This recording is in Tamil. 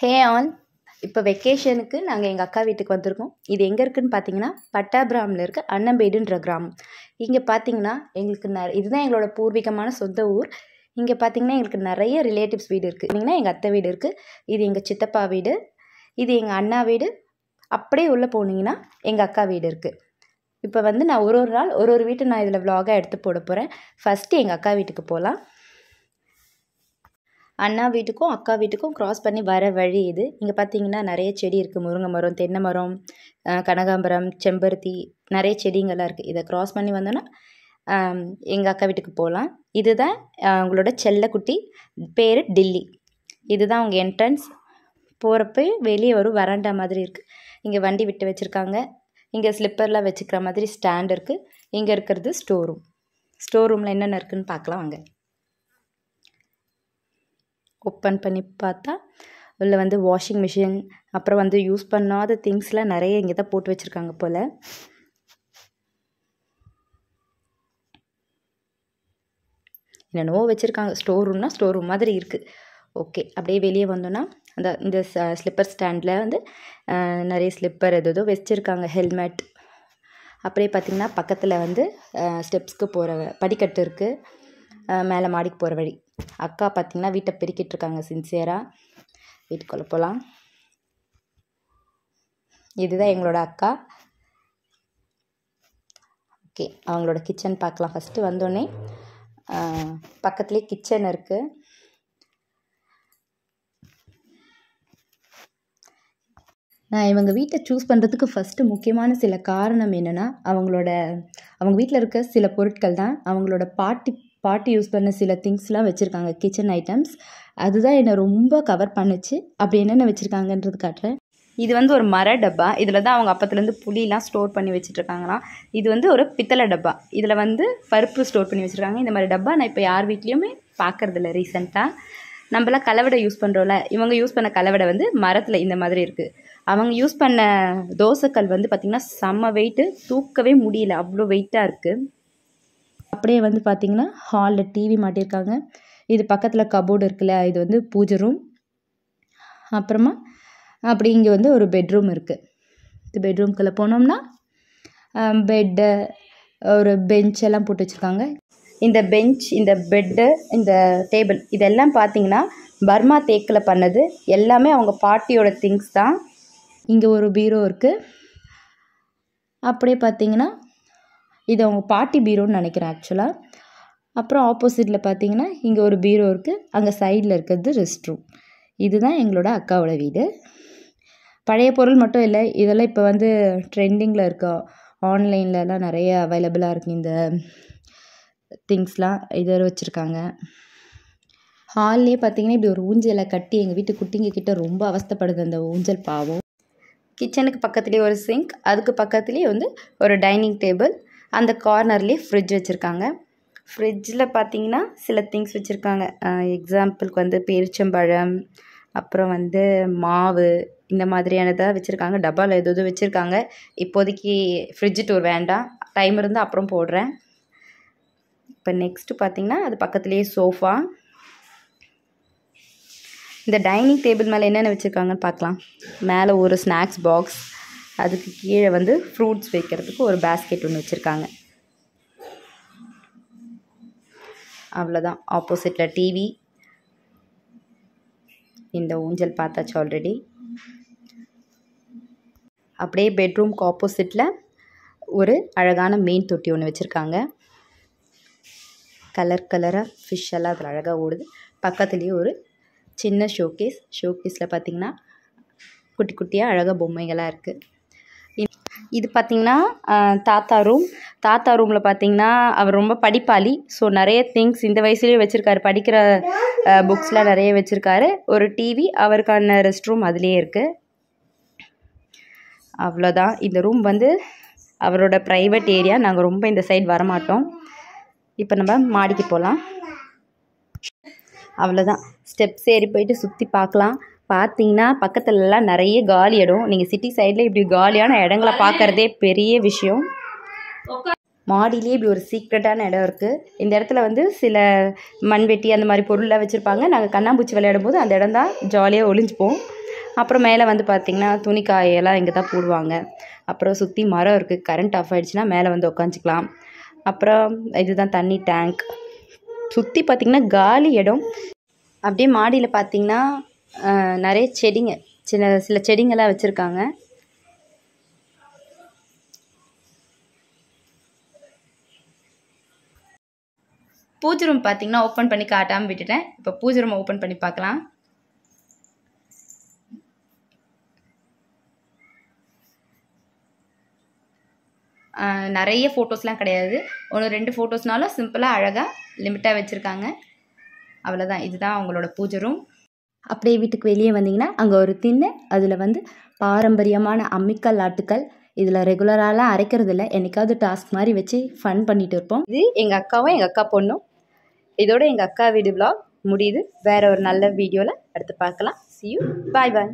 ஹே ஆல், இப்போ வெக்கேஷனுக்கு நாங்கள் எங்கள் அக்கா வீட்டுக்கு வந்திருக்கோம். இது எங்கே இருக்குதுன்னு பார்த்தீங்கன்னா பட்டாபிராமில் இருக்க அன்னம்பேடுன்ற கிராமம். இங்கே பார்த்தீங்கன்னா எங்களுக்கு இதுதான் எங்களோட பூர்வீகமான சொந்த ஊர். இங்கே பார்த்தீங்கன்னா எங்களுக்கு நிறைய ரிலேட்டிவ்ஸ் வீடு இருக்குது. பார்த்தீங்கன்னா எங்கள் அத்தை வீடு இருக்குது, இது எங்கள் சித்தப்பா வீடு, இது எங்கள் அண்ணா வீடு. அப்படியே உள்ளே போனீங்கன்னா எங்கள் அக்கா வீடு இருக்குது. இப்போ வந்து நான் ஒரு நாள் ஒரு வீட்டை நான் இதில் விலாகாக எடுத்து போட போகிறேன். ஃபஸ்ட்டு எங்கள் அக்கா வீட்டுக்கு போகலாம். அண்ணா வீட்டுக்கும் அக்கா வீட்டுக்கும் க்ராஸ் பண்ணி வர வழி இது. இங்கே பார்த்தீங்கன்னா நிறைய செடி இருக்குது. முருங்கை மரம், தென்னை மரம், கனகாம்பரம், செம்பருத்தி, நிறைய செடிங்கள்லாம் இருக்குது. இதை க்ராஸ் பண்ணி வந்தோன்னா எங்கள் அக்கா வீட்டுக்கு போகலாம். இதுதான் அவங்களோட செல்லக்குட்டி, பேர் டில்லி. இதுதான் அவங்க என்ட்ரன்ஸ். போகிறப்ப வெளியே வரும் வராண்டா மாதிரி இருக்குது. இங்கே வண்டி விட்டு வச்சுருக்காங்க. இங்கே ஸ்லிப்பர்லாம் வச்சுக்கிற மாதிரி ஸ்டாண்ட் இருக்குது. இங்கே இருக்கிறது ஸ்டோர் ரூம். ஸ்டோர் ரூமில் என்னென்ன இருக்குதுன்னு பார்க்கலாம் வாங்க. ஓப்பன் பண்ணி பார்த்தா உள்ள வந்து வாஷிங் மிஷின், அப்புறம் வந்து யூஸ் பண்ணாத திங்ஸ்லாம் நிறைய இங்கே தான் போட்டு வச்சுருக்காங்க போல். என்னென்னவோ வச்சுருக்காங்க. ஸ்டோர் ரூம்னா ஸ்டோர் ரூம் மாதிரி இருக்குது. ஓகே, அப்படியே வெளியே வந்தோன்னா இந்த ஸ்லிப்பர் ஸ்டாண்டில் வந்து நிறைய ஸ்லிப்பர் ஏதோ வச்சுருக்காங்க, ஹெல்மெட். அப்படியே பார்த்திங்கன்னா பக்கத்தில் வந்து ஸ்டெப்ஸ்க்கு போகிற படிக்கட்டு இருக்குது, மேலே மாடிக்கு போகிற வழி. அக்கா பார்த்திங்கன்னா வீட்டை பெருக்கிட்டு இருக்காங்க சின்சியராக. வீட்டுக்குள்ளே போகலாம். இதுதான் எங்களோட அக்கா. ஓகே, அவங்களோட கிச்சன் பார்க்கலாம். ஃபஸ்ட்டு வந்தோடனே பக்கத்துலேயே கிச்சன் இருக்குது. நான் இவங்க வீட்டை சூஸ் பண்ணுறதுக்கு ஃபஸ்ட்டு முக்கியமான சில காரணம் என்னென்னா, அவங்க வீட்டில் இருக்க சில பொருட்கள் தான். அவங்களோட பாட்டி யூஸ் பண்ண சில திங்ஸ்லாம் வச்சுருக்காங்க, கிச்சன் ஐட்டம்ஸ். அதுதான் என்னை ரொம்ப கவர் பண்ணுச்சு. அப்படி என்னென்ன வச்சுருக்காங்கன்றது காட்டுறேன். இது வந்து ஒரு மர டப்பா. இதில் தான் அவங்க அப்பத்துலேருந்து புளிலாம் ஸ்டோர் பண்ணி வச்சுட்ருக்காங்களாம். இது வந்து ஒரு பித்தளை டப்பா. இதில் வந்து பருப்பு ஸ்டோர் பண்ணி வச்சுருக்காங்க. இந்த மாதிரி டப்பா நான் இப்போ யார் வீட்லேயுமே பார்க்குறதில்ல ரீசெண்டாக. நம்மளாம் கலவடை யூஸ் பண்ணுறோம்ல, இவங்க யூஸ் பண்ண கலவடை வந்து மரத்தில் இந்த மாதிரி இருக்குது. அவங்க யூஸ் பண்ண தோசைக்கல் வந்து பார்த்திங்கன்னா செம்ம வெயிட்டு, தூக்கவே முடியல, அவ்வளோ வெயிட்டாக இருக்குது. அப்படியே வந்து பார்த்திங்கன்னா ஹாலில் டிவி மாட்டியிருக்காங்க. இது பக்கத்தில் கபோர்டு இருக்குல்ல, இது வந்து பூஜை ரூம். அப்புறமா அப்படி இங்கே வந்து ஒரு பெட்ரூம் இருக்குது. இந்த பெட்ரூம்குள்ளே போனோம்னா பெட்டு, ஒரு பெஞ்செல்லாம் போட்டு வச்சுருக்காங்க. இந்த பெஞ்ச், இந்த பெட்டு, இந்த டேபிள், இதெல்லாம் பார்த்திங்கன்னா பர்மா தேக்கில் பண்ணது. எல்லாமே அவங்க பாட்டியோட திங்ஸ் தான். இங்கே ஒரு பீரோ இருக்குது. அப்படியே பார்த்திங்கன்னா இது அவங்க பாட்டி பீரோன்னு நினைக்கிறேன் ஆக்சுவலாக. அப்புறம் ஆப்போசிட்டில் பார்த்திங்கன்னா இங்கே ஒரு பீரோ இருக்குது. அங்கே சைடில் இருக்கிறது ரெஸ்ட் ரூம். இதுதான் எங்களோட அக்காவோட வீடு. பழைய பொருள் மட்டும் இல்லை, இதெல்லாம் இப்போ வந்து ட்ரெண்டிங்கில் இருக்கா, ஆன்லைன்லலாம் நிறைய அவைலபிளாக இருக்குது இந்த திங்ஸ்லாம். இதை வச்சுருக்காங்க. ஹால்லேயே பார்த்திங்கன்னா இப்படி ஒரு ஊஞ்சலை கட்டி எங்கள் வீட்டு குட்டிங்க கிட்ட ரொம்ப அவஸ்தைப்படுது அந்த ஊஞ்சல் பாவம். கிச்சனுக்கு பக்கத்துலேயே ஒரு சிங்க், அதுக்கு பக்கத்துலேயே வந்து ஒரு டைனிங் டேபிள், அந்த கார்னர்லேயே ஃப்ரிட்ஜ் வச்சுருக்காங்க. ஃப்ரிட்ஜில் பார்த்திங்கன்னா சில திங்ஸ் வச்சுருக்காங்க. எக்ஸாம்பிளுக்கு வந்து பேரிச்சம்பழம், அப்புறம் வந்து மாவு, இந்த மாதிரியானதாக வச்சுருக்காங்க. டப்பாவில் எதுவும் வச்சுருக்காங்க. இப்போதைக்கு ஃப்ரிட்ஜ் டூர் வேண்டாம், டைம் இருந்தால் அப்புறம் போடுறேன். இப்போ நெக்ஸ்ட்டு பார்த்திங்கன்னா அது பக்கத்துலேயே சோஃபா. இந்த டைனிங் டேபிள் மேலே என்னென்ன வச்சுருக்காங்கன்னு பார்க்கலாம். மேலே ஒரு ஸ்நாக்ஸ் பாக்ஸ், அதுக்கு கீழே வந்து ஃப்ரூட்ஸ் வைக்கிறதுக்கு ஒரு பேஸ்கெட் ஒன்று வச்சுருக்காங்க. அவ்வளோதான். ஆப்போசிட்டில் டிவி, இந்த ஊஞ்சல் பார்த்தாச்சு ஆல்ரெடி. அப்படியே பெட்ரூம்க்கு ஆப்போசிட்டில் ஒரு அழகான மீன் தொட்டி ஒன்று வச்சுருக்காங்க. கலராக ஃபிஷ் எல்லாம் அதில் அழகாக ஓடுது. பக்கத்துலேயே ஒரு சின்ன ஷோகேஸில் பார்த்திங்கன்னா குட்டி குட்டியாக அழகாக பொம்மைகளாக இருக்குது. இது பார்த்திங்கன்னா தாத்தா ரூமில் பார்த்திங்கன்னா அவர் ரொம்ப படிப்பாளி. ஸோ நிறைய திங்ஸ் இந்த வயசுலேயே வச்சுருக்காரு. படிக்கிற புக்ஸ்லாம் நிறைய வச்சுருக்காரு. ஒரு டிவி, அவருக்கான ரெஸ்ட் ரூம் அதுலேயே இருக்குது. அவ்வளோதான். இந்த ரூம் வந்து அவரோட ப்ரைவேட் ஏரியா. நாங்கள் ரொம்ப இந்த சைடு வரமாட்டோம். இப்போ நம்ம மாடிக்கு போகலாம். அவ்வளோதான். ஸ்டெப்ஸ் ஏறி போயிட்டு சுற்றி பார்க்கலாம். பார்த்திங்கன்னா பக்கத்துலலாம் நிறைய காலி இடம். நீங்கள் சிட்டி சைடில் இப்படி காலியான இடங்களை பார்க்குறதே பெரிய விஷயம். மாடியிலே இப்படி ஒரு சீக்ரெட்டான இடம் இருக்குது. இந்த இடத்துல வந்து சில மண்வெட்டி அந்த மாதிரி பொருள்லாம் வச்சுருப்பாங்க. நாங்கள் கண்ணாம்பூச்சி விளையாடும் போது அந்த இடம் தான் ஜாலியாக ஒளிஞ்சுப்போம். அப்புறம் மேலே வந்து பார்த்திங்கன்னா துணி காயெல்லாம் இங்கே தான் போடுவாங்க. அப்புறம் சுற்றி மரம் இருக்குது. கரண்ட் ஆஃப் ஆகிடுச்சுன்னா மேலே வந்து உக்காந்துக்கலாம். அப்புறம் இதுதான் தண்ணி டேங்க். சுற்றி பார்த்திங்கன்னா காலி இடம். அப்படியே மாடியில் பார்த்திங்கன்னா நிறைய செடிங்க, சில செடிங்கள்லாம் வச்சுருக்காங்க. பூஜை ரூம் பார்த்திங்கன்னா ஓப்பன் பண்ணி காட்டாமல் விட்டுட்டேன். இப்போ பூஜை ரூம் ஓப்பன் பண்ணி பார்க்கலாம். நிறைய ஃபோட்டோஸ்லாம் கிடையாது. 1-2 ஃபோட்டோஸ்னாலும் சிம்பிளாக அழகாக லிமிட்டாக வச்சுருக்காங்க. அவ்வளோதான். இதுதான் அவங்களோட பூஜை ரூம். அப்படியே வீட்டுக்கு வெளியே வந்தீங்கன்னா அங்கே ஒரு திண்ணை, அதில் வந்து பாரம்பரியமான அம்மிக்கல் ஆட்டுக்கல். இதில் ரெகுலராலாம் அரைக்கிறதில்ல, என்னைக்காவது டாஸ்க் மாதிரி வச்சு ஃபன் பண்ணிட்டு இருப்போம். இது எங்கள் அக்காவும் எங்கள் அக்கா பொண்ணும். இதோட எங்கள் அக்கா வீடு vlog முடியுது. வேறு ஒரு நல்ல வீடியோவில் அடுத்து பார்க்கலாம். See you. Bye bye.